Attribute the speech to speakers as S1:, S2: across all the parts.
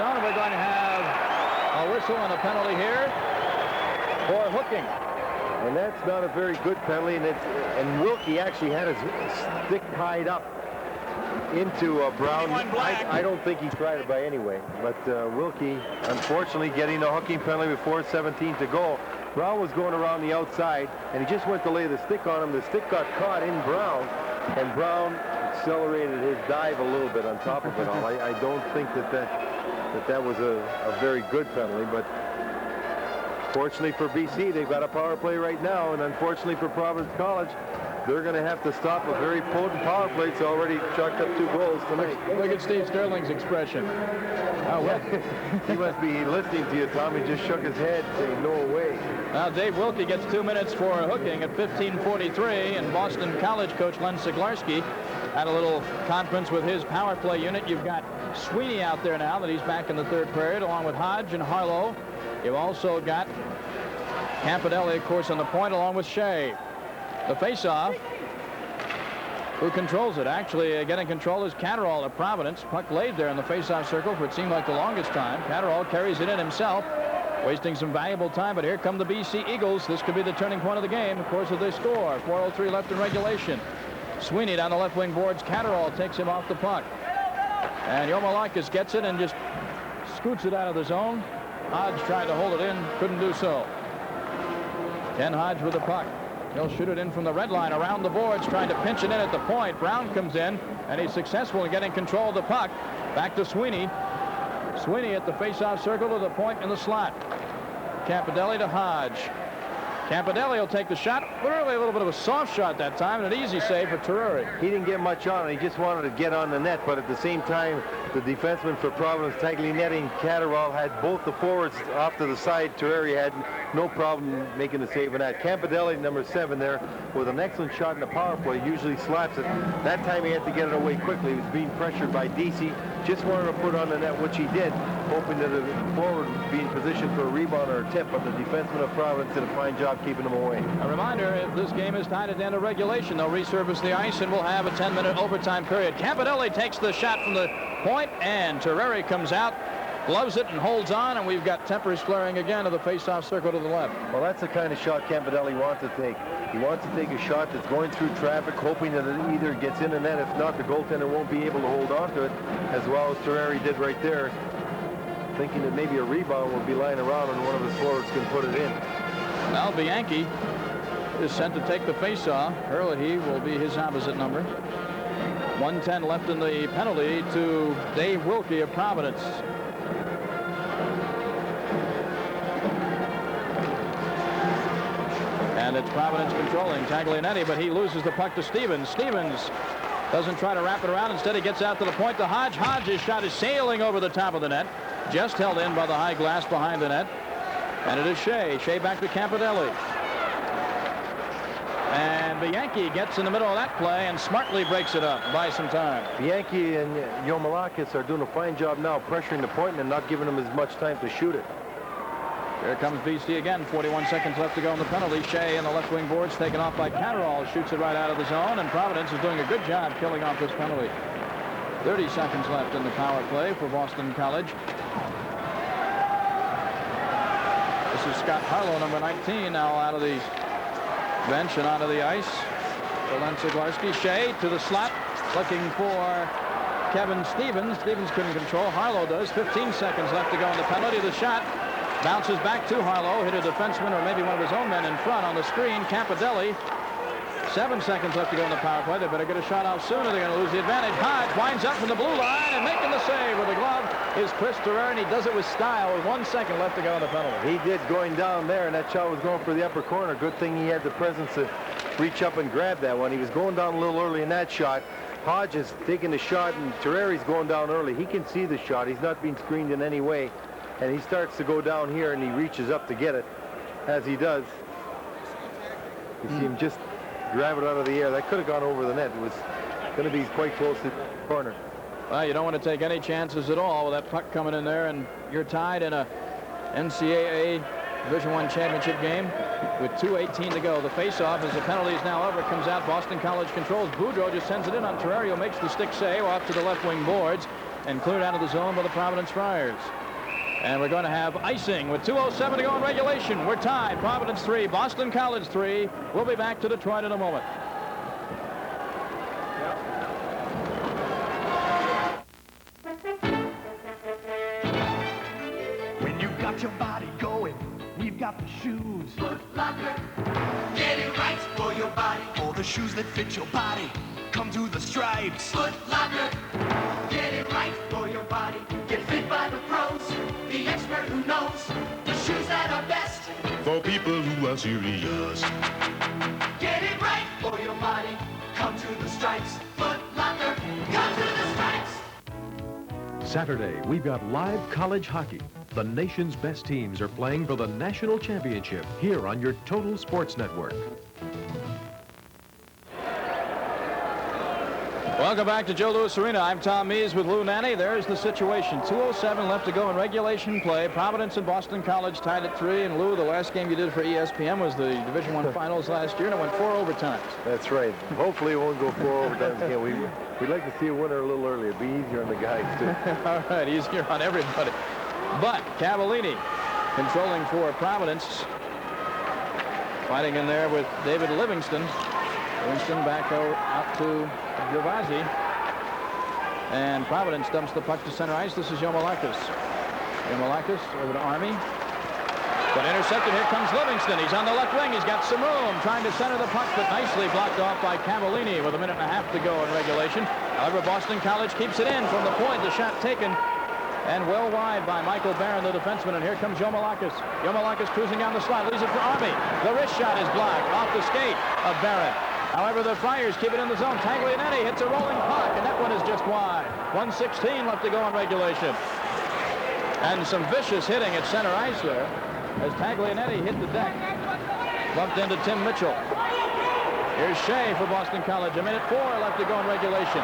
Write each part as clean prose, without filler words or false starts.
S1: zone, and we're going to have a whistle and a penalty here for hooking.
S2: And that's not a very good penalty, and Wilkie actually had his stick tied up into Brown. I don't think he tried it by anyway, but Wilkie, unfortunately, getting a hooking penalty before 17 to go. Brown was going around the outside, and he just went to lay the stick on him. The stick got caught in Brown, and Brown accelerated his dive a little bit on top of it all. I don't think that was a very good penalty, but fortunately for BC, they've got a power play right now, and unfortunately for Providence College, they're going to have to stop a very potent power play. It's already chucked up 2 goals tonight.
S1: Look at Steve Sterling's expression. Oh, well.
S2: He must be listening to you, Tom. He just shook his head saying, no way.
S1: Now, Dave Wilkie gets 2 minutes for hooking at 15:43, and Boston College coach Len Siglarski had a little conference with his power play unit. You've got Sweeney out there now that he's back in the 3rd period, along with Hodge and Harlow. You've also got Campanelli, of course, on the point, along with Shea. The face-off, who controls it? Actually, getting control is Catterall of Providence. Puck laid there in the face-off circle for it seemed like the longest time. Catterall carries it in himself, wasting some valuable time, but here come the BC Eagles. This could be the turning point of the game, of course, if they score. 4:03 left in regulation. Sweeney down the left wing boards. Catterall takes him off the puck. And Yomalakis gets it and just scoots it out of the zone. Hodge tried to hold it in, couldn't do so. Ken Hodge with the puck. He'll shoot it in from the red line around the boards, trying to pinch it in at the point. Brown comes in, and he's successful in getting control of the puck. Back to Sweeney. Sweeney at the face-off circle to the point in the slot. Campanelli to Hodge. Campanelli will take the shot. Really a little bit of a soft shot that time, and an easy save for Terreri.
S2: He didn't get much on it. He just wanted to get on the net, but at the same time, the defenseman for Providence, Taglianetti, Catterall had both the forwards off to the side. Terreri had no problem making the save on that. Campanelli, number 7 there, with an excellent shot in the power play, usually slaps it. That time he had to get it away quickly. He was being pressured by DC. Just wanted to put on the net, which he did, hoping that the forward would be in position for a rebound or a tip, but the defenseman of Providence did a fine job keeping him away.
S1: A reminder, if this game is tied at the end of regulation, they'll resurface the ice and we'll have a 10-minute overtime period. Campanelli takes the shot from the point, and Terreri comes out, gloves it and holds on, and we've got tempers flaring again to the face-off circle to the left.
S2: Well, that's the kind of shot Campanelli wants to take. He wants to take a shot that's going through traffic, hoping that it either gets in the net. If not, the goaltender won't be able to hold on to it, as well as Terreri did right there, thinking that maybe a rebound will be lying around and one of his forwards can put it in.
S1: Now Bianchi is sent to take the face-off. Herlihy will be his opposite number. 1:10 left in the penalty to Dave Wilkie of Providence. And it's Providence controlling. Taglianetti, but he loses the puck to Stevens. Stevens doesn't try to wrap it around. Instead, he gets out to the point to Hodge. Hodge's shot is sailing over the top of the net. Just held in by the high glass behind the net. And it is Shea. Shea back to Campanelli. And Bianchi gets in the middle of that play and smartly breaks it up, buys some time.
S2: Bianchi and Yomalakis are doing a fine job now pressuring the point and not giving him as much time to shoot it.
S1: Here comes BC again. 41 seconds left to go in the penalty. Shea in the left wing boards, taken off by Catterall. Shoots it right out of the zone, and Providence is doing a good job killing off this penalty. 30 seconds left in the power play for Boston College. This is Scott Harlow, number 19, now out of the bench and onto the ice. For Len Siglarski. Shea to the slot, looking for Kevin Stevens. Stevens couldn't control. Harlow does. 15 seconds left to go in the penalty. The shot bounces back to Harlow. Hit a defenseman or maybe one of his own men in front on the screen. Campanelli. 7 seconds left to go in the power play. They better get a shot out sooner. They're going to lose the advantage. Hodge winds up from the blue line, and making the save with the glove is Chris Terreri, and he does it with style with 1 second left to go in the penalty.
S2: He did, going down there, and that shot was going for the upper corner. Good thing he had the presence to reach up and grab that one. He was going down a little early in that shot. Hodge is taking the shot, and Terreri's going down early. He can see the shot. He's not being screened in any way, and he starts to go down here, and he reaches up to get it, as he does. You see him just grab it out of the air. That could have gone over the net. It was going to be quite close to the corner.
S1: Well, you don't want to take any chances at all with that puck coming in there, and you're tied in a NCAA Division I championship game with 2:18 to go. The face-off, as the penalty is now over, comes out. Boston College controls. Boudreau just sends it in on Terreri, makes the stick save off to the left wing boards. and cleared out of the zone by the Providence Friars. And we're going to have icing with 2:07 to go in regulation. We're tied. Providence 3, Boston College 3. We'll be back to Detroit in a moment.
S3: When you've got your body going, we've got the shoes. Foot Locker, get it right for your body. All the shoes that fit your body come through the stripes. Foot Locker, get it right for your body. Get fit by the pros, the expert who knows the shoes that are best
S4: for people who are serious.
S3: Get it right for your body. Come to the stripes. Foot Locker, come to the stripes.
S5: Saturday, we've got live college hockey. The nation's best teams are playing for the national championship here on your Total Sports Network.
S1: Welcome back to Joe Louis Arena. I'm Tom Mees with Lou Nanny. There's the situation. 2:07 left to go in regulation play. Providence and Boston College tied at 3. And Lou, the last game you did for ESPN was the Division I Finals last year, and it went 4 overtimes.
S2: That's right. Hopefully it won't go 4 overtimes again. We'd like to see a winner a little earlier. It'd be easier on the guys, too.
S1: All right, easier on everybody. But Cavallini controlling for Providence. Fighting in there with David Livingston. Livingston back out to Gervasi. And Providence dumps the puck to center ice. This is Yomalakis. Yomalakis over to Army. But intercepted. Here comes Livingston. He's on the left wing. He's got some room. Trying to center the puck, but nicely blocked off by Cavallini with 1.5 minutes to go in regulation. However, Boston College keeps it in from the point. The shot taken. And well wide by Michael Barron, the defenseman. And here comes Yomalakis. Yomalakis cruising down the slot. Leaves it for Army. The wrist shot is blocked off the skate of Barron. However, the Friars keep it in the zone. Taglianetti hits a rolling puck, and that one is just wide. 1:16 left to go in regulation. And some vicious hitting at center ice there as Taglianetti hit the deck. Bumped into Tim Mitchell. Here's Shea for Boston College. 1:04 left to go in regulation.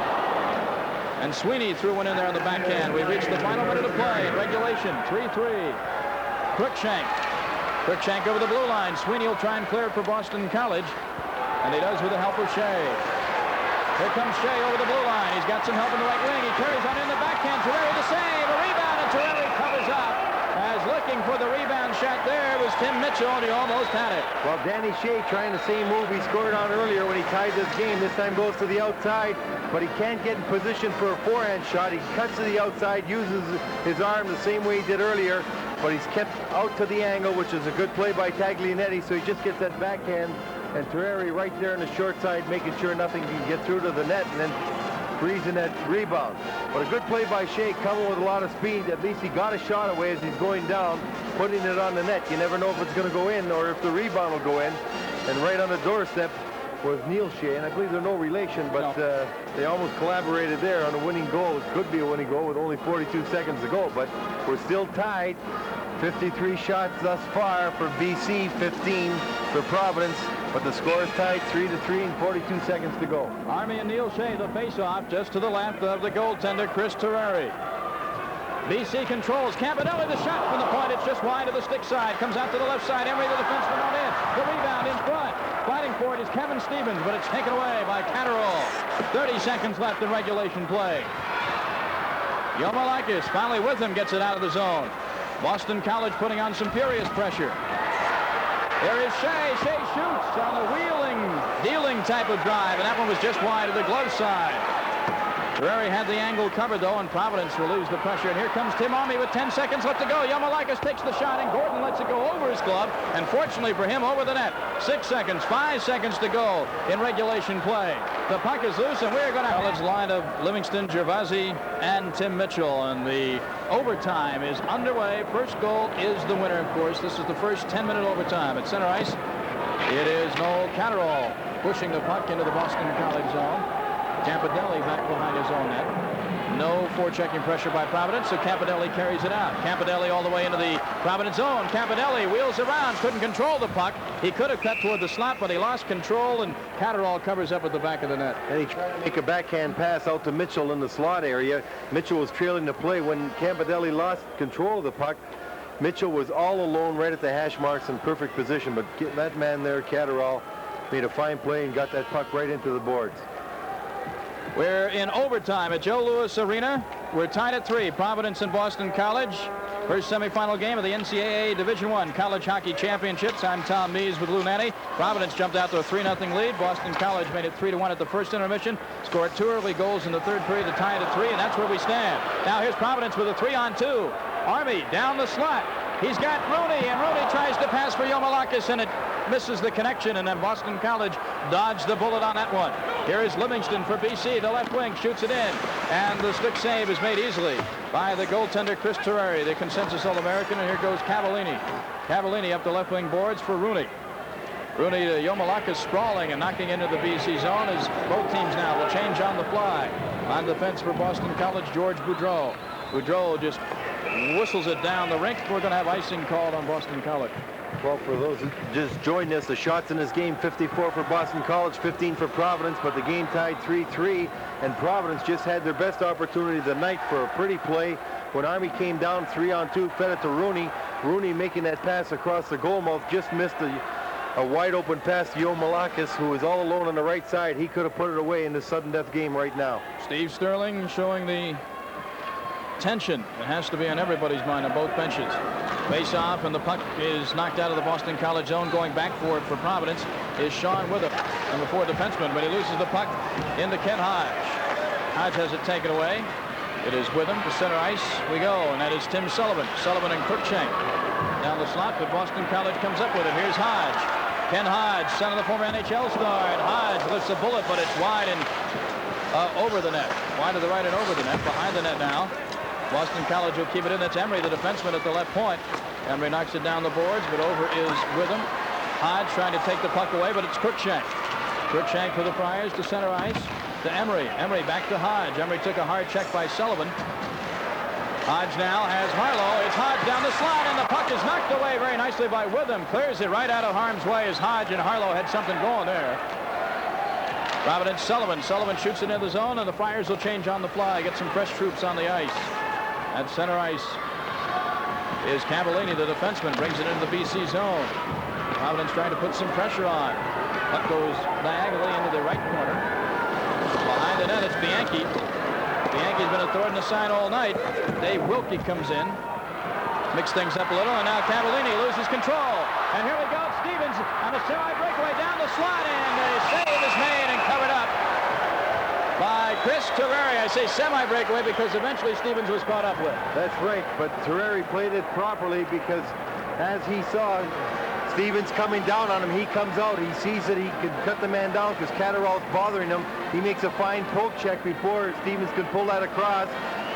S1: And Sweeney threw one in there on the backhand. We've reached the final minute of play in regulation. 3-3. Cruikshank. Cruikshank over the blue line. Sweeney will try and clear it for Boston College. And he does with the help of Shea. Here comes Shea over the blue line. He's got some help in the right wing. He carries on in the backhand. Terreri the save. A rebound, and Terreri covers up. As looking for the rebound shot there was Tim Mitchell, and he almost had it.
S2: Well, Danny Shea trying the same move he scored on earlier when he tied this game. This time goes to the outside, but he can't get in position for a forehand shot. He cuts to the outside, uses his arm the same way he did earlier, but he's kept out to the angle, which is a good play by Taglianetti, so he just gets that backhand. And Terreri right there on the short side, making sure nothing can get through to the net, and then freezing that rebound. But a good play by Shea, coming with a lot of speed. At least he got a shot away as he's going down, putting it on the net. You never know if it's going to go in or if the rebound will go in. And right on the doorstep was Neil Shea, and I believe they're no relation, but they almost collaborated there on a winning goal. It could be a winning goal with only 42 seconds to go, but we're still tied. 53 shots thus far for BC, 15 for Providence, but the score is tied 3-3 and 42 seconds to go.
S1: Army and Neil Shea, the face-off just to the left of the goaltender, Chris Terreri. BC controls. Campanelli, the shot from the point. It's just wide of the stick side. Comes out to the left side. Emery, the defenseman, on in. The rebound in front. Fighting for it is Kevin Stevens, but it's taken away by Catterall. 30 seconds left in regulation play. Yomalakis finally with him gets it out of the zone. Boston College putting on some furious pressure. There is Shea. Shea shoots on a wheeling, dealing type of drive, and that one was just wide of the glove side. Terreri had the angle covered, though, and Providence relieves the pressure. And here comes Tim Army with 10 seconds left to go. Yomalakis takes the shot, and Gordon lets it go over his glove, and fortunately for him, over the net. 6 seconds, 5 seconds to go in regulation play. The puck is loose, and we're going to college line of Livingston, Gervasi, and Tim Mitchell. And the overtime is underway. First goal is the winner, of course. This is the first 10-minute overtime. At center ice, it is Noel Catterall pushing the puck into the Boston College zone. Campanelli back behind his own net. No forechecking pressure by Providence, so Campanelli carries it out. Campanelli all the way into the Providence zone. Campanelli wheels around, couldn't control the puck. He could have cut toward the slot, but he lost control, and Catterall covers up at the back of the net.
S2: And he tried to make a backhand pass out to Mitchell in the slot area. Mitchell was trailing the play. When Campanelli lost control of the puck, Mitchell was all alone right at the hash marks in perfect position, but that man there, Catterall, made a fine play and got that puck right into the boards.
S1: We're in overtime at Joe Louis Arena. We're tied at 3. Providence and Boston College. First semifinal game of the NCAA Division I College Hockey Championships. I'm Tom Mees with Lou Nanny. Providence jumped out to a 3-0 lead. Boston College made it 3-1 at the first intermission. Scored 2 early goals in the third period to tie it at 3, and that's where we stand. Now here's Providence with a 3-on-2. Army down the slot. He's got Rooney, and Rooney tries to pass for Yomalakis, and it misses the connection, and then Boston College dodged the bullet on that one. Here is Livingston for BC. The left wing shoots it in, and the stick save is made easily by the goaltender Chris Terreri, the consensus All-American, and here goes Cavallini. Cavallini up the left wing boards for Rooney. Rooney to Yomalakis sprawling and knocking into the BC zone as both teams now will change on the fly. On defense for Boston College, George Boudreau. Boudreau just whistles it down the rink. We're going to have icing called on Boston College.
S2: Well, for those who just joined us, the shots in this game, 54 for Boston College, 15 for Providence, but the game tied 3-3, and Providence just had their best opportunity of the night for a pretty play when Army came down 3-on-2, fed it to Rooney. Rooney making that pass across the goal mouth, just missed a wide open pass to Yomalakis, who was all alone on the right side. He could have put it away in this sudden death game right now.
S1: Steve Sterling showing the tension that has to be on everybody's mind on both benches. Face off, and the puck is knocked out of the Boston College zone. Going back for it for Providence is Sean Witham, number 4 defenseman, but he loses the puck into Ken Hodge. Hodge has it taken away. It is Witham to center ice. We go, and that is Tim Sullivan. Sullivan and Cruikshank down the slot, but Boston College comes up with it. Here's Hodge. Ken Hodge, son of the former NHL star, and Hodge lifts a bullet, but it's wide and over the net. Wide to the right and over the net. Behind the net now. Boston College will keep it in. That's Emery, the defenseman, at the left point. Emery knocks it down the boards, but over is Witham. Hodge trying to take the puck away, but it's Cruikshank. Cruikshank for the Friars to center ice to Emery. Emery back to Hodge. Emery took a hard check by Sullivan. Hodge now has Harlow. It's Hodge down the slot, and the puck is knocked away very nicely by Witham. Clears it right out of harm's way as Hodge and Harlow had something going there. Providence Sullivan. Sullivan shoots it into the zone, and the Friars will change on the fly. Get some fresh troops on the ice. At center ice is Cavallini, the defenseman, brings it into the BC zone. Providence trying to put some pressure on. Puck goes diagonally into the right corner. Behind the net, it's Bianchi. Bianchi's been a thorn in the side all night. Dave Wilkie comes in, mix things up a little, and now Cavallini loses control. And here we go, Stevens on a semi-breakaway down the slot, and a save is made and covered up by Chris Terreri. I say semi-breakaway because eventually Stevens was caught up with.
S2: That's right, but Terreri played it properly because as he saw Stevens coming down on him, he comes out. He sees that he can cut the man down because Catterall's bothering him. He makes a fine poke check before Stevens can pull that across,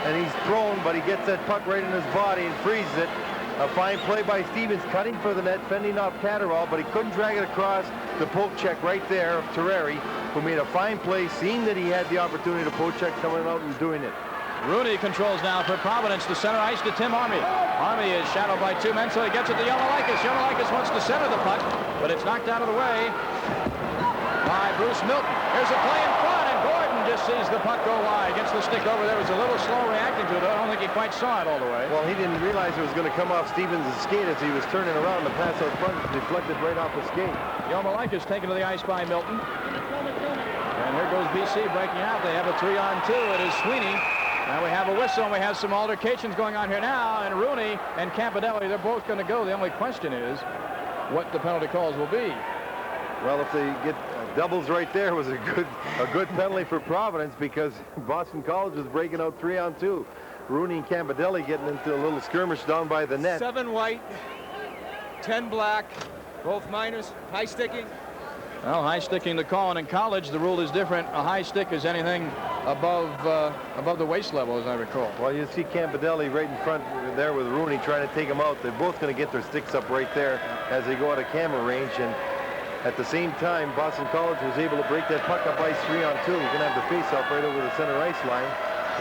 S2: and he's thrown, but he gets that puck right in his body and freezes it. A fine play by Stevens, cutting for the net, fending off Catterall, but he couldn't drag it across. The poke check right there of Terreri, who made a fine play, seeing that he had the opportunity to poke check, coming out and doing it.
S1: Rooney controls now for Providence to center ice to Tim Army. Army is shadowed by 2 men, so he gets it to Yomalakis. Yomalakis wants to center the puck, but it's knocked out of the way by Bruce Milton. Here's a play in front, and Gordon just sees the puck go wide. Gets the stick over there. Was a little slow reacting to it. I don't think he quite saw it all the way.
S2: Well, he didn't realize it was going to come off Stevens' skate as he was turning around. The pass out front deflected right off the skate.
S1: Yomalakis taken to the ice by Milton. And here goes BC breaking out. They have a 3-on-2. It is Sweeney. Now we have a whistle, and we have some altercations going on here now. And Rooney and Campidelli, they're both going to go. The only question is what the penalty calls will be.
S2: Well, if they get doubles right there, was a good penalty for Providence because Boston College was breaking out 3-on-2. Rooney and Campidelli getting into a little skirmish down by the net.
S6: 7 white, 10 black, both minors, high sticking.
S1: Well, high sticking the call, and in college the rule is different. A high stick is anything above the waist level, as I recall.
S2: Well, you see Campidelli right in front there with Rooney trying to take him out. They're both going to get their sticks up right there as they go out of camera range. And at the same time, Boston College was able to break that puck up ice 3-on-2. He's going to have the face-off right over the center ice line.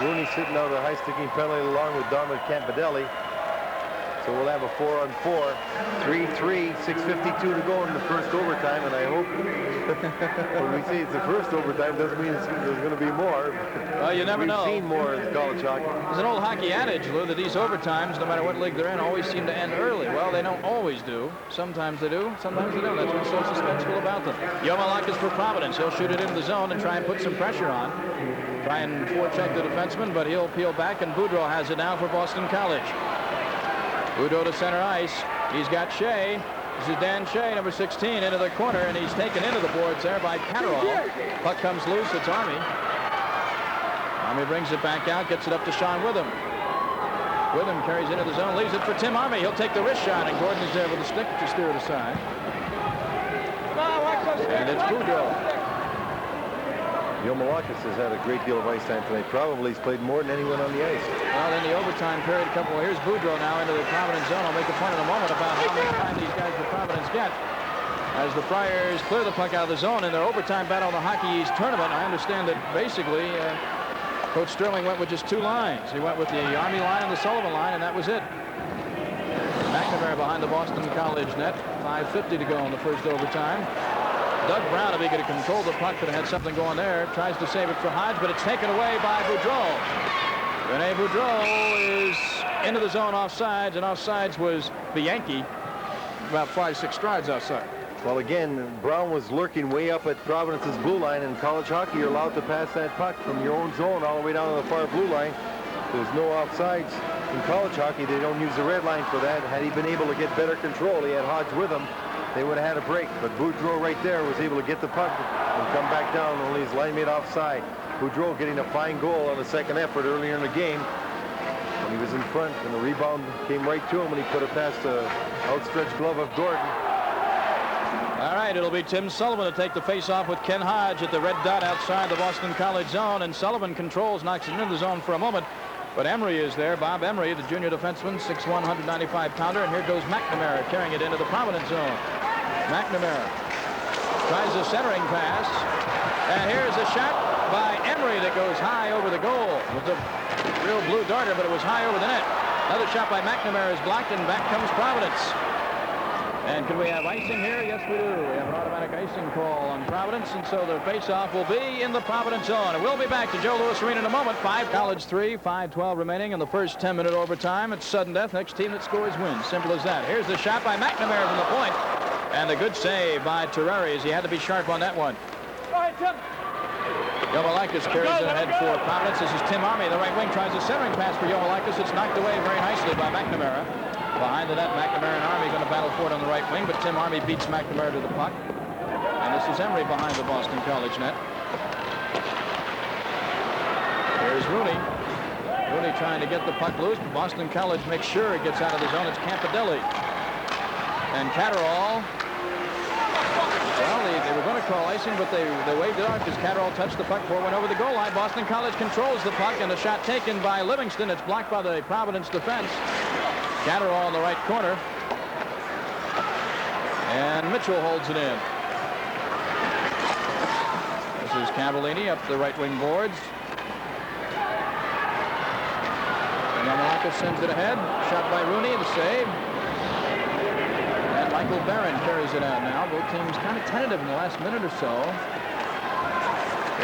S2: Rooney sitting out a high-sticking penalty along with Dominic Campidelli. So we'll have a 4-on-4, 3-3, 6:52 to go in the first overtime, and I hope when we say it's the first overtime, doesn't mean there's going to be more.
S1: Well, you never know.
S2: We've seen more in college hockey.
S1: There's an old hockey adage, Lou, that these overtimes, no matter what league they're in, always seem to end early. Well, they don't always do. Sometimes they do, sometimes they don't. That's what's so suspenseful about them. Yomalakis for Providence. He'll shoot it into the zone and try and put some pressure on. Try and forecheck the defenseman, but he'll peel back, and Boudreau has it now for Boston College. Boudreau to center ice. He's got Shea. This is Dan Shea, number 16, into the corner, and he's taken into the boards there by Catterall. Puck comes loose. It's Army. Army brings it back out, gets it up to Sean Witham. Witham carries into the zone, leaves it for Tim Army. He'll take the wrist shot, and Gordon is there with the stick to steer it aside. And it's Boudreau.
S2: Yomalakis has had a great deal of ice time tonight. Probably he's played more than anyone on the ice.
S1: Well, in the overtime period, here's Boudreau now into the Providence zone. I'll make a point in a moment about how much time these guys for Providence get. As the Friars clear the puck out of the zone in their overtime battle in the Hockey East tournament, I understand that basically Coach Sterling went with just 2 lines. He went with the Army line and the Sullivan line, and that was it. McNamara behind the Boston College net. 5:50 to go in the first overtime. Doug Brown, if he could have controlled the puck, could have had something going there. Tries to save it for Hodge, but it's taken away by Boudreau. Rene Boudreau is into the zone offsides, and offsides was Bianchi, about 5-6 strides outside.
S2: Well, again, Brown was lurking way up at Providence's blue line. In college hockey, you're allowed to pass that puck from your own zone all the way down to the far blue line. There's no offsides. In college hockey, they don't use the red line for that. Had he been able to get better control, he had Hodge with him, they would have had a break. But Boudreau right there was able to get the puck and come back down, only his line mate offside. Boudreau getting a fine goal on the second effort earlier in the game. When he was in front, and the rebound came right to him, and he put it past the outstretched glove of Gordon.
S1: All right, it'll be Tim Sullivan to take the face-off with Ken Hodge at the red dot outside the Boston College zone, and Sullivan controls, knocks it into the zone for a moment. But Emery is there, Bob Emery, the junior defenseman, 6'1", 195-pounder, and here goes McNamara carrying it into the Providence zone. McNamara tries a centering pass, and here's a shot by Emery that goes high over the goal. It was a real blue darter, but it was high over the net. Another shot by McNamara is blocked, and back comes Providence. And can we have icing here? Yes, we do. We have an automatic icing call on Providence, and so the face-off will be in the Providence zone. And we'll be back to Joe Louis Arena in a moment. 5 College 3, 5:12 remaining in the first 10-minute overtime. It's sudden death. Next team that scores wins. Simple as that. Here's the shot by McNamara from the point, and a good save by Terreri, as he had to be sharp on that one. Yomalakis carries it ahead for Providence. This is Tim Army, the right wing, tries a centering pass for Yomalakis. It's knocked away very nicely by McNamara. Behind the net, McNamara and Army going to battle for it on the right wing, but Tim Army beats McNamara to the puck. And this is Emery behind the Boston College net. There's Rooney. Rooney trying to get the puck loose, but Boston College makes sure it gets out of the zone. It's Campidelli. And Catterall. Well, they were going to call icing, but they waved it off because Catterall touched the puck before it went over the goal line. Boston College controls the puck, and a shot taken by Livingston. It's blocked by the Providence defense. Catterall in the right corner. And Mitchell holds it in. This is Cavallini up the right wing boards. And Yomalakis sends it ahead. Shot by Rooney, the save. And Michael Barron carries it out now. Both teams kind of tentative in the last minute or so.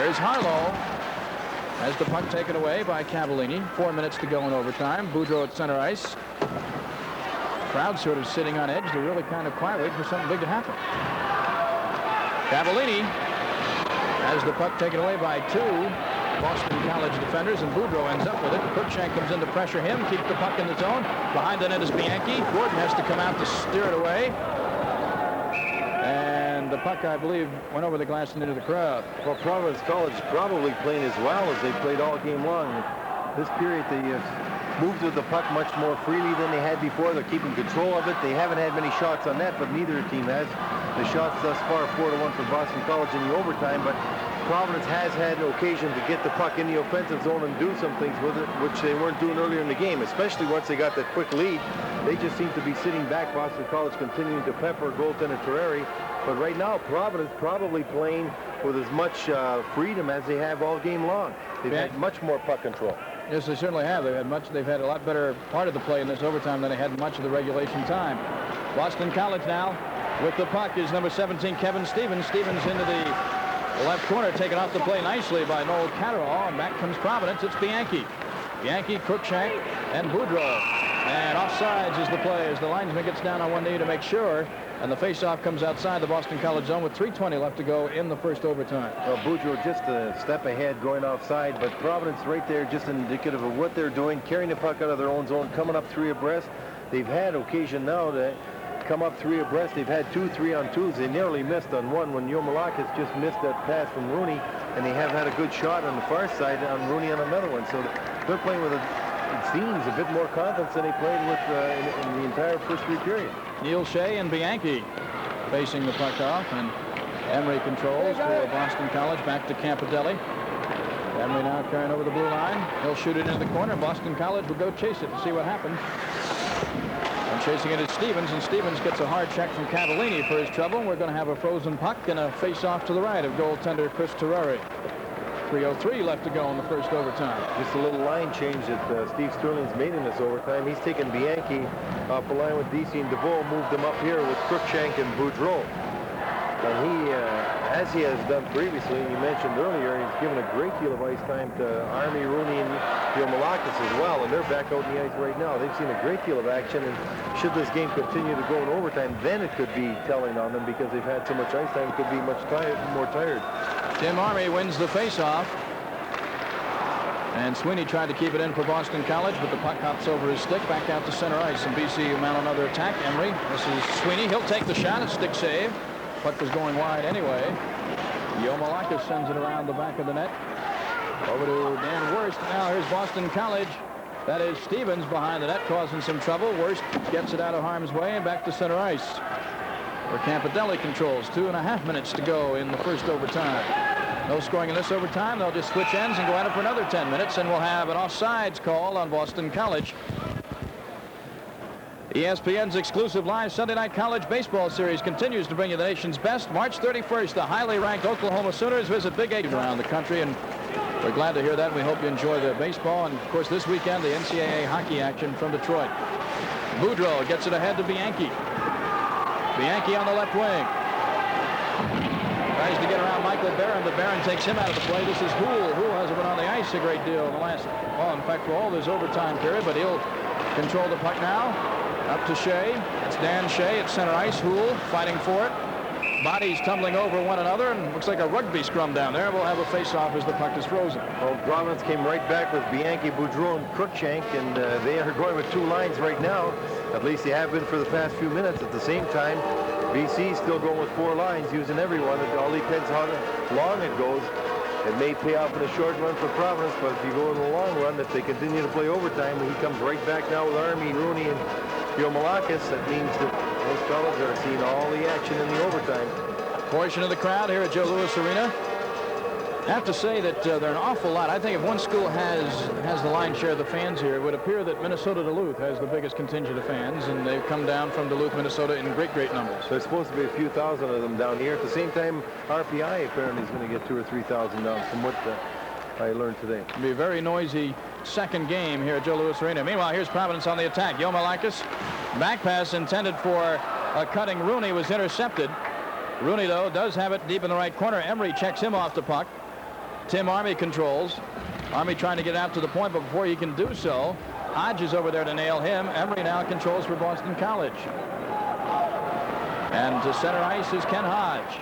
S1: Here's Harlow. Has the puck taken away by Cavallini. 4 minutes to go in overtime. Boudreau at center ice. Crowd sort of sitting on edge. They're really kind of quiet, waiting for something big to happen. Cavallini has the puck taken away by 2 Boston College defenders, and Boudreau ends up with it. Cruikshank comes in to pressure him, keep the puck in the zone. Behind the net is Bianchi. Gordon has to come out to steer it away. And the puck, I believe, went over the glass and into the crowd.
S2: Well, Providence College probably playing as well as they played all game long. This period, they moved with the puck much more freely than they had before. They're keeping control of it. They haven't had many shots on net, but neither team has. The shots thus far, 4-1 for Boston College in the overtime, but Providence has had an occasion to get the puck in the offensive zone and do some things with it, which they weren't doing earlier in the game, especially once they got that quick lead. They just seem to be sitting back. Boston College continuing to pepper goaltender Terreri. But right now, Providence probably playing with as much freedom as they have all game long. They've had much more puck control.
S1: Yes, they certainly have. They've had a lot better part of the play in this overtime than they had much of the regulation time. Boston College now with the puck is number 17, Kevin Stevens. Stevens into the left corner, taken off the play nicely by Noel Catterall, and back comes Providence. It's Bianchi. Bianchi, Cruikshank, and Boudreau. And offsides is the play as the linesman gets down on one knee to make sure And the faceoff comes outside the Boston College zone with 3:20 left to go in the first overtime.
S2: Well, Boudreau just a step ahead going offside, but Providence right there just indicative of what they're doing, carrying the puck out of their own zone, coming up 3 abreast. They've had occasion now to come up 3 abreast. They've had 2 3-on-2s. They nearly missed on one when Yomalakis just missed that pass from Rooney, and they have had a good shot on the far side on Rooney on another one. So they're playing with, it seems, a bit more confidence than they played with in the entire first 3 periods.
S1: Neil Shea and Bianchi facing the puck off, and Emery controls for Boston College back to Campodelli. Emery now carrying over the blue line. He'll shoot it into the corner. Boston College will go chase it and see what happens. And chasing it is Stevens, and Stevens gets a hard check from Cavallini for his trouble. We're going to have a frozen puck and a face-off to the right of goaltender Chris Terrari. 3:03 left to go in the first overtime.
S2: Just a little line change that Steve Sterling's made in this overtime. He's taken Bianchi off the line with DC and DeVoe, moved him up here with Cruikshank and Boudreau. And he, as he has done previously, you mentioned earlier, he's given a great deal of ice time to Army, Rooney, and Yomalakis as well, and they're back out in the ice right now. They've seen a great deal of action, and should this game continue to go in overtime, then it could be telling on them because they've had so much ice time, could be much more tired.
S1: Tim Army wins the faceoff. And Sweeney tried to keep it in for Boston College, but the puck hops over his stick back out to center ice. And BC mount another attack. Emery, this is Sweeney. He'll take the shot. A stick save. Puck was going wide anyway. Yomalakis sends it around the back of the net. Over to Dan Wurst. Now here's Boston College. That is Stevens behind the net, causing some trouble. Wurst gets it out of harm's way and back to center ice, where Campodelli controls. 2.5 minutes to go in the first overtime. No scoring in this overtime. They'll just switch ends and go at it for another 10 minutes, and we'll have an offsides call on Boston College. ESPN's exclusive live Sunday night college baseball series continues to bring you the nation's best. March 31st, the highly ranked Oklahoma Sooners visit Big 8 around the country, and we're glad to hear that. We hope you enjoy the baseball, and of course this weekend the NCAA hockey action from Detroit. Boudreau gets it ahead to Bianchi. Bianchi on the left wing. Tries to get around Michael Barron, but Barron takes him out of the play. This is Houle. Houle hasn't been on the ice a great deal in the last, well, in fact, for all this overtime period, but he'll control the puck now. Up to Shea. It's Dan Shea at center ice. Houle fighting for it. Bodies tumbling over one another, and looks like a rugby scrum down there. We'll have a face-off as the puck is frozen.
S2: Well, Providence came right back with Bianchi, Boudreau, and Cruikshank, and they are going with 2 lines right now. At least they have been for the past few minutes. At the same time, BC still going with 4 lines, using everyone. It all depends how long it goes. It may pay off in a short run for Providence, but if you go in the long run, if they continue to play overtime, he comes right back now with Army, Rooney, and Yomalakis. That means that those fellas are seeing all the action in the overtime.
S1: Portion of the crowd here at Joe Louis Arena. I have to say that there are an awful lot. I think if one school has the lion's share of the fans here, it would appear that Minnesota Duluth has the biggest contingent of fans, and they've come down from Duluth, Minnesota in great numbers.
S2: There's supposed to be a few thousand of them down here. At the same time, RPI apparently is going to get 2,000 or 3,000 down from what I learned today.
S1: It'll be a very noisy second game here at Joe Louis Arena. Meanwhile, here's Providence on the attack. Yomalakis, back pass intended for a cutting Rooney was intercepted. Rooney, though, does have it deep in the right corner. Emery checks him off the puck. Tim Army controls. Army trying to get out to the point, but before he can do so, Hodge is over there to nail him. Emery now controls for Boston College. And to center ice is Ken Hodge.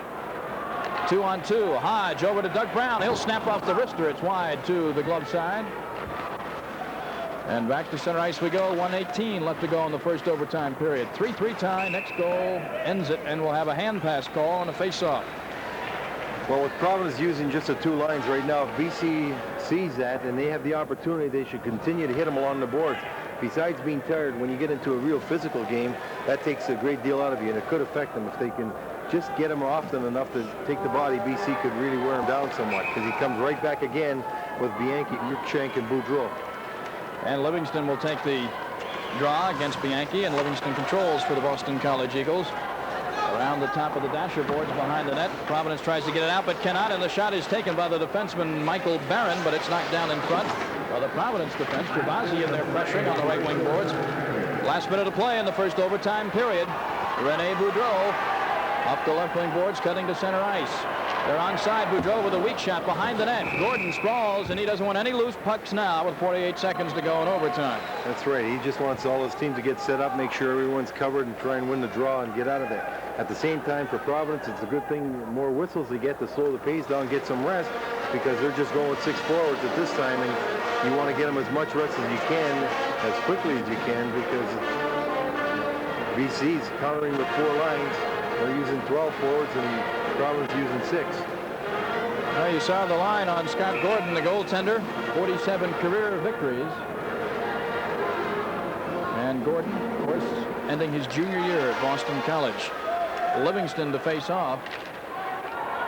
S1: 2-on-2. Hodge over to Doug Brown. He'll snap off the wrister. It's wide to the glove side. And back to center ice we go. 1:18 left to go in the first overtime period. 3-3 tie. Next goal ends it, and we'll have a hand pass call and a face-off.
S2: Well, with Providence using just the 2 lines right now, if BC sees that and they have the opportunity, they should continue to hit them along the boards. Besides being tired, when you get into a real physical game, that takes a great deal out of you, and it could affect them if they can just get him often enough to take the body. BC could really wear him down somewhat, because he comes right back again with Bianchi, Cruikshank, and Boudreau.
S1: And Livingston will take the draw against Bianchi, and Livingston controls for the Boston College Eagles. Around the top of the dasher boards behind the net. Providence tries to get it out, but cannot, and the shot is taken by the defenseman Michael Barron, but it's knocked down in front. Well, the Providence defense, Travasi in there pressuring on the right wing boards. Last minute of play in the first overtime period. Rene Boudreau up the left wing boards, cutting to center ice. They're onside. Boudreau with a weak shot behind the net. Gordon sprawls, and he doesn't want any loose pucks now with 48 seconds to go in overtime.
S2: That's right. He just wants all his team to get set up, make sure everyone's covered, and try and win the draw and get out of there. At the same time, for Providence, it's a good thing the more whistles they get to slow the pace down, get some rest, because they're just going with 6 forwards at this time, and you want to get them as much rest as you can, as quickly as you can, because BC's countering with 4 lines. They're using 12 forwards, and Providence using 6.
S1: Well, you saw the line on Scott Gordon, the goaltender. 47 career victories. And Gordon, of course, ending his junior year at Boston College. Livingston to face off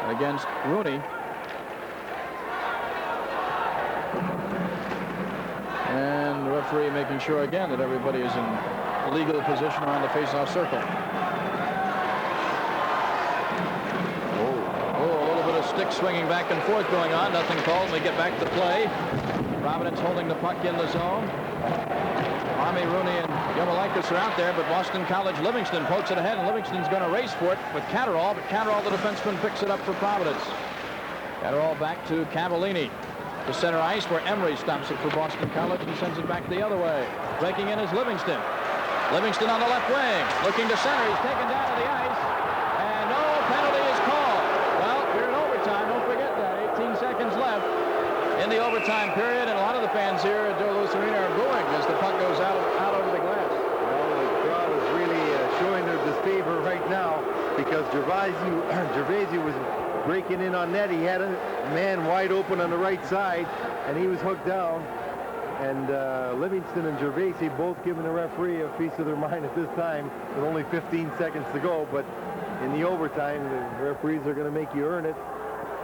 S1: against Rooney. And the referee making sure again that everybody is in legal position around the face-off circle. Stick swinging back and forth going on. Nothing called. We get back to play. Providence holding the puck in the zone. Army, Rooney, and Yomelaitis are out there, but Boston College Livingston pokes it ahead, and Livingston's going to race for it with Catterall, but Catterall, the defenseman, picks it up for Providence. Catterall back to Cavallini. To center ice where Emery stops it for Boston College and sends it back the other way. Breaking in is Livingston. Livingston on the left wing. Looking to center. He's taken down to the ice. And no penalty is called. Well, we're in overtime. Don't forget that. 18 seconds left in the overtime period. And a lot of the fans here at Duluth Arena are booing as the puck goes out over the glass.
S2: Well, the crowd is really showing their disfavor right now because Gervasi was breaking in on net. He had a man wide open on the right side, and he was hooked down. And Livingston and Gervasi both giving the referee a piece of their mind at this time with only 15 seconds to go. But in the overtime, the referees are going to make you earn it.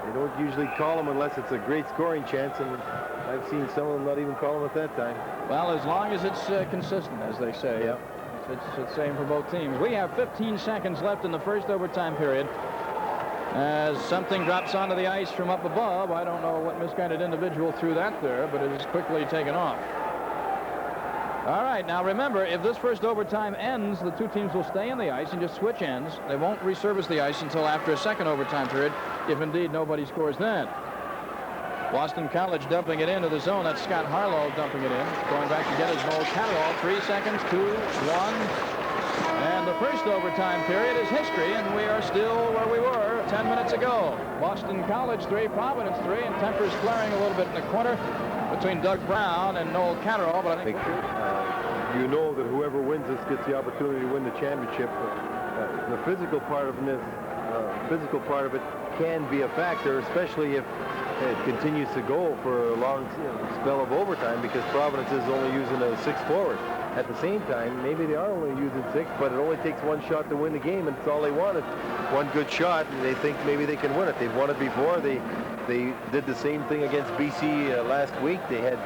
S2: They don't usually call them unless it's a great scoring chance, and I've seen some of them not even call them at that time.
S1: Well, as long as it's consistent, as they say.
S2: Yep.
S1: It's the same for both teams. We have 15 seconds left in the first overtime period. As something drops onto the ice from up above. I don't know what misguided individual threw that there, but it is quickly taken off. All right, now remember, if this first overtime ends, the two teams will stay on the ice and just switch ends. They won't resurface the ice until after a second overtime period, if indeed nobody scores then. Boston College dumping it into the zone. That's Scott Harlow dumping it in. Going back to get his goal. Catterall, 3 seconds, 2, 1. And the first overtime period is history, and we are still where we were 10 minutes ago. Boston College 3, Providence 3, and tempers flaring a little bit in the corner between Doug Brown and Noel Catterall. But I think
S2: you know that whoever wins this gets the opportunity to win the championship. The physical part of this, part of it can be a factor, especially if it continues to go for a long spell of overtime, because Providence is only using a 6 forward. At the same time, maybe they are only using 6, but it only takes 1 shot to win the game, and it's all they wanted. 1 good shot, and they think maybe they can win it. They've won it before. They did the same thing against BC last week. They had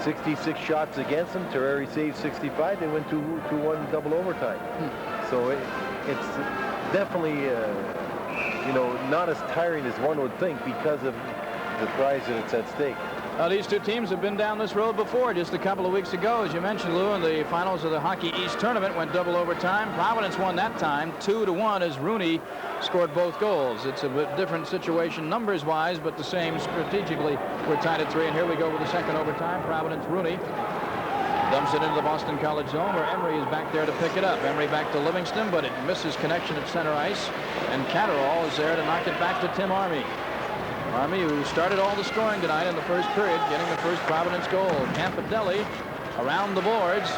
S2: 66 shots against them. Terreri saved 65. They went 2-1 double overtime. So it's definitely not as tiring as one would think because of the prize that's at stake.
S1: These two teams have been down this road before just a couple of weeks ago. As you mentioned, Lou, in the finals of the Hockey East tournament went double overtime. Providence won that time 2-1 as Rooney scored both goals. It's a bit different situation numbers-wise, but the same strategically. We're tied at 3, and here we go with the second overtime. Providence, Rooney dumps it into the Boston College zone where Emery is back there to pick it up. Emery back to Livingston, but it misses connection at center ice, and Catterall is there to knock it back to Tim Army. Army, who started all the scoring tonight in the first period, getting the first Providence goal. Campidelli around the boards,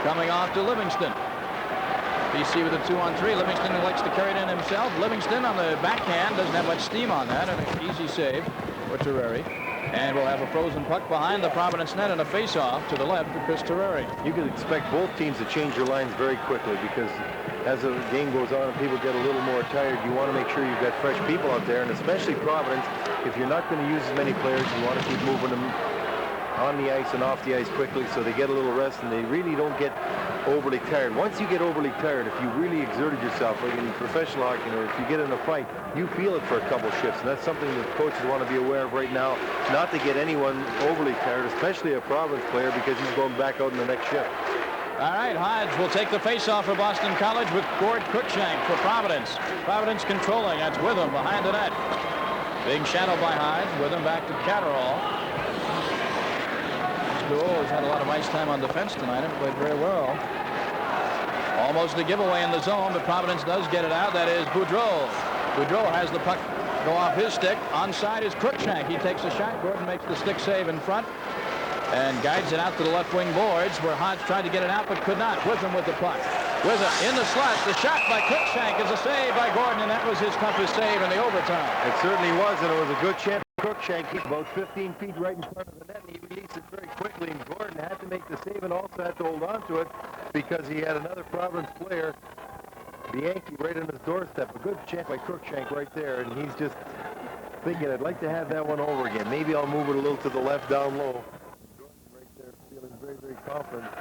S1: coming off to Livingston. BC with a 2-on-3. Livingston likes to carry it in himself. Livingston on the backhand doesn't have much steam on that, and an easy save for Terreri. And we'll have a frozen puck behind the Providence net and a face-off to the left for Chris Terreri.
S2: You can expect both teams to change their lines very quickly because as the game goes on and people get a little more tired, you want to make sure you've got fresh people out there, and especially Providence, if you're not going to use as many players, you want to keep moving them on the ice and off the ice quickly so they get a little rest and they really don't get overly tired. Once you get overly tired, if you really exerted yourself, like in professional hockey, or if you get in a fight, you feel it for a couple shifts, and that's something that coaches want to be aware of right now, not to get anyone overly tired, especially a Providence player, because he's going back out in the next shift.
S1: All right, Hodge will take the face-off for Boston College with Gord Cruikshank for Providence. Providence controlling. That's Witham behind the net. Being shadowed by Hyde. With him back to Catterall. School has had a lot of ice time on defense tonight and played very well. Almost a giveaway in the zone, but Providence does get it out. That is Boudreau. Boudreau has the puck go off his stick. Onside is Cruikshank. He takes a shot. Gordon makes the stick save in front and guides it out to the left wing boards where Hodge tried to get it out but could not. Witham with the puck. Witham in the slot. The shot by Cruikshank is a save by Gordon, and that was his toughest save in the overtime.
S2: It certainly was, and it was a good chance. Cruikshank, he's about 15 feet right in front of the net, and he released it very quickly, and Gordon had to make the save and also had to hold on to it because he had another Providence player, Bianchi, right on his doorstep. A good chance by Cruikshank right there, and he's just thinking, I'd like to have that one over again. Maybe I'll move it a little to the left down low. Gordon right there feeling very, very confident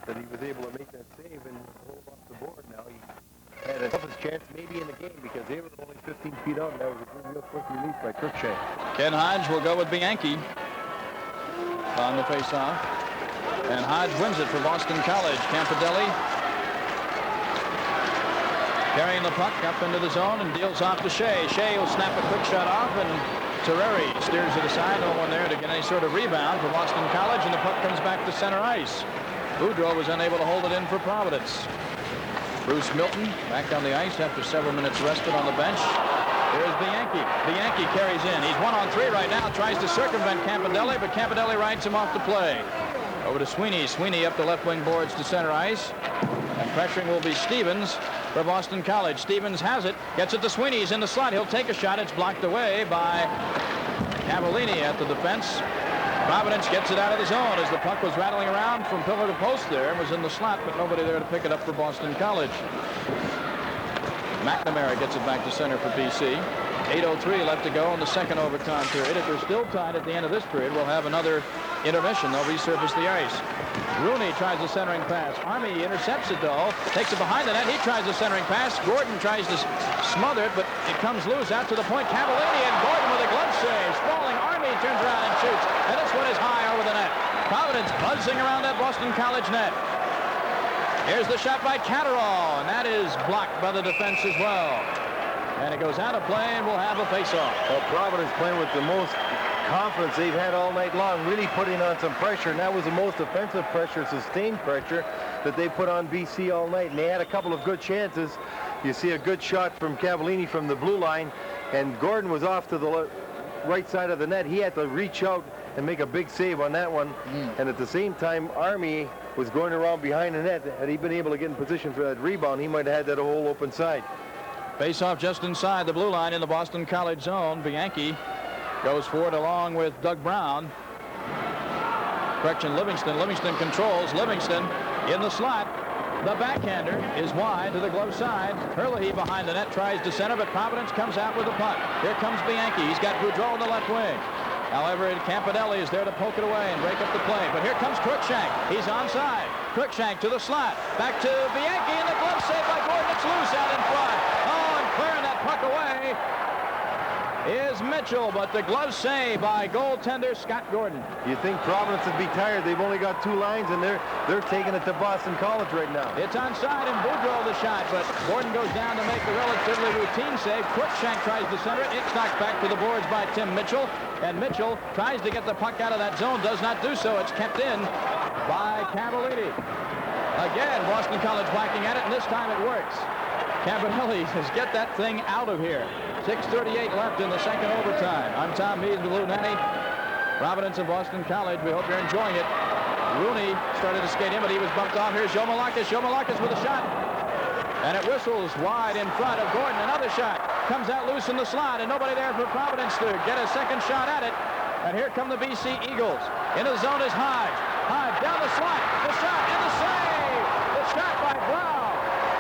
S2: that he was able to make that save and hold off the board now. He had a toughest chance maybe in the game because they were only 15 feet out, and that was a real quick release by Cruikshank.
S1: Ken Hodge will go with Bianchi on the face-off. And Hodge wins it for Boston College. Campodelli carrying the puck up into the zone and deals off to Shea. Shea will snap a quick shot off, and Terreri steers it aside. No one there to get any sort of rebound for Boston College, and the puck comes back to center ice. Boudreau was unable to hold it in for Providence. Bruce Milton back on the ice after several minutes rested on the bench. Here's Bianchi. Bianchi carries in. He's 1-on-3 right now. Tries to circumvent Campodelli, but Campodelli rides him off the play. Over to Sweeney. Sweeney up the left wing boards to center ice. And pressuring will be Stevens for Boston College. Stevens has it. Gets it to Sweeney. He's in the slot. He'll take a shot. It's blocked away by Cavallini at the defense. Providence gets it out of the zone as the puck was rattling around from pillar to post there. It was in the slot, but nobody there to pick it up for Boston College. McNamara gets it back to center for BC. 8:03 left to go in the second overtime period. If they're still tied at the end of this period, we'll have another intermission. They'll resurface the ice. Rooney tries the centering pass. Army intercepts it, though. Takes it behind the net. He tries the centering pass. Gordon tries to smother it, but it comes loose out to the point. Cavallini and Gordon with a glove save. Sprawling. Army turns around and shoots. And this one is high over the net. Providence buzzing around that Boston College net. Here's the shot by Catterall, and that is blocked by the defense as well. And it goes out of play, and we'll have a face-off.
S2: Well, Providence playing with the most confidence they've had all night long, really putting on some pressure, and that was the most offensive pressure, sustained pressure that they put on BC all night. And they had a couple of good chances. You see a good shot from Cavallini from the blue line, and Gordon was off to the right side of the net. He had to reach out and make a big save on that one. And at the same time, Army was going around behind the net. Had he been able to get in position for that rebound, he might have had that whole open side.
S1: Face-off just inside the blue line in the Boston College zone. Bianchi goes forward along with Doug Brown. Correction, Livingston. Livingston controls. Livingston in the slot. The backhander is wide to the glove side. Herlihy behind the net tries to center, but Providence comes out with the puck. Here comes Bianchi. He's got Boudreau in the left wing. However, Campodelli is there to poke it away and break up the play. But here comes Cruikshank. He's onside. Cruikshank to the slot. Back to Bianchi, and the glove save by Gordon. It's loose out in front. Oh, and clearing that puck away is Mitchell, but the glove save by goaltender Scott Gordon.
S2: You think Providence would be tired? They've only got two lines, and they're taking it to Boston College right now.
S1: It's onside, and Boudreau the shot, but Gordon goes down to make the relatively routine save. Cruikshank tries to center it. It's knocked back to the boards by Tim Mitchell, and Mitchell tries to get the puck out of that zone. Does not do so. It's kept in by Cavallini. Again, Boston College whacking at it, and this time it works. Campodelli says, get that thing out of here. 6:38 left in the second overtime. I'm Tom Meade, the Blue Nanny. Providence and Boston College. We hope you're enjoying it. Rooney started to skate in, but he was bumped off. Here's Joe Malakis. Joe Malakis with a shot. And it whistles wide in front of Gordon. Another shot. Comes out loose in the slot, and nobody there for Providence to get a second shot at it. And here come the BC Eagles. In the zone is Hodge. Hodge down the slot. The shot and the save. The shot by Brown.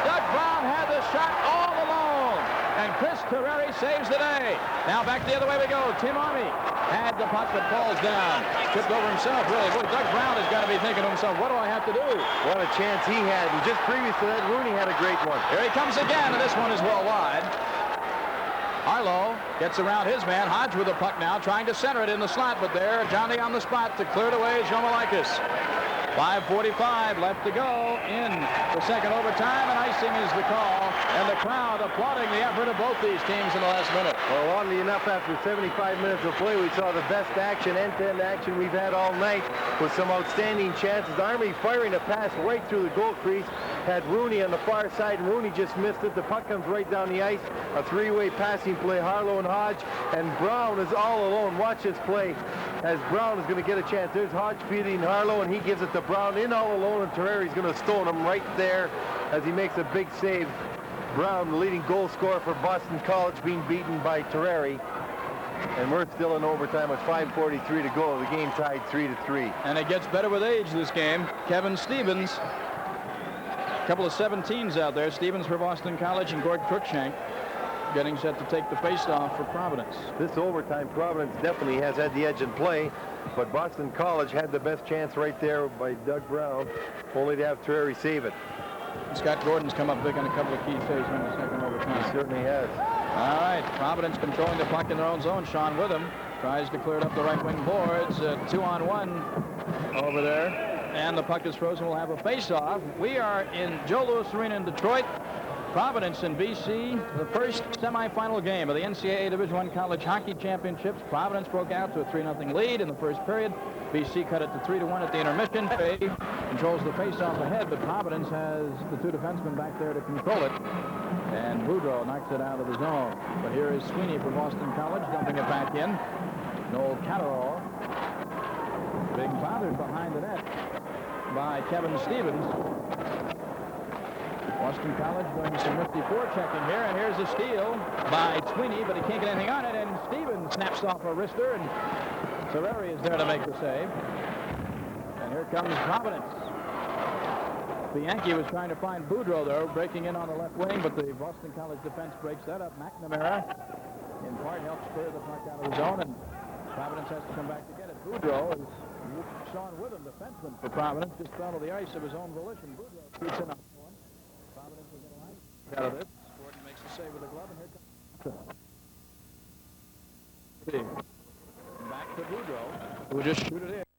S1: Doug Brown had the shot all alone. And Chris Terreri saves the day. Now back the other way we go. Tim Army had the puck but falls down. Tripped over himself, really. Boy, Doug Brown has got to be thinking to himself, what do I have to do?
S2: What a chance he had. And just previous to that, Rooney had a great one.
S1: Here he comes again, and this one is well wide. Arlo gets around his man. Hodge with the puck now, trying to center it in the slot, but there, Johnny on the spot to clear it away, Joe Malakis. 5:45 left to go in the second overtime, and icing is the call And the crowd applauding the effort of both these teams in the last minute.
S2: Well, oddly enough, after 75 minutes of play, we saw the best action, end-to-end action we've had all night with some outstanding chances. Army firing a pass right through the goal crease. Had Rooney on the far side, and Rooney just missed it. The puck comes right down the ice. A three-way passing play, Harlow and Hodge, and Brown is all alone. Watch this play as Brown is going to get a chance. There's Hodge feeding Harlow, and he gives it to Brown in all alone, and Terreri's going to stone him right there as he makes a big save. Brown, the leading goal scorer for Boston College, being beaten by Terreri. And we're still in overtime with 5:43 to go. The game tied 3-3.
S1: And it gets better with age this game. Kevin Stevens, a couple of 17s out there. Stevens for Boston College and Gord Cruikshank getting set to take the faceoff for Providence.
S2: This overtime, Providence definitely has had the edge in play, but Boston College had the best chance right there by Doug Brown, only to have Terreri save it.
S1: Scott Gordon's come up big on a couple of key saves in the second overtime.
S2: He certainly has.
S1: All right, Providence controlling the puck in their own zone. Sean Witham tries to clear it up the right wing boards. 2-on-1 over there. And the puck is frozen. We'll have a face-off. We are in Joe Louis Arena in Detroit. Providence and BC, the first semifinal game of the NCAA Division I College Hockey Championships. Providence broke out to a 3-0 lead in the first period. BC cut it to 3-1 at the intermission. Fay controls the face-off ahead, but Providence has the two defensemen back there to control it. And Boudreau knocks it out of the zone. But here is Sweeney for Boston College, dumping it back in. Noel Catterall being bothered behind the net by Kevin Stevens. Boston College doing some nifty forechecking here, and here's a steal by Sweeney, but he can't get anything on it, and Stevens snaps off a wrister, and Terreri is there to make the save. And here comes Providence. The Yankee was trying to find Boudreau, though, breaking in on the left wing, but the Boston College defense breaks that up. McNamara, in part, helps clear the puck out of the zone, and Providence has to come back to get it. Boudreau is Sean Witham, defenseman for Providence, just fell to the ice of his own volition. Boudreau shoots in on one. Providence is in line out of this. Gordon makes the save with the glove, and here comes back to Boudreau, who will just shoot it in.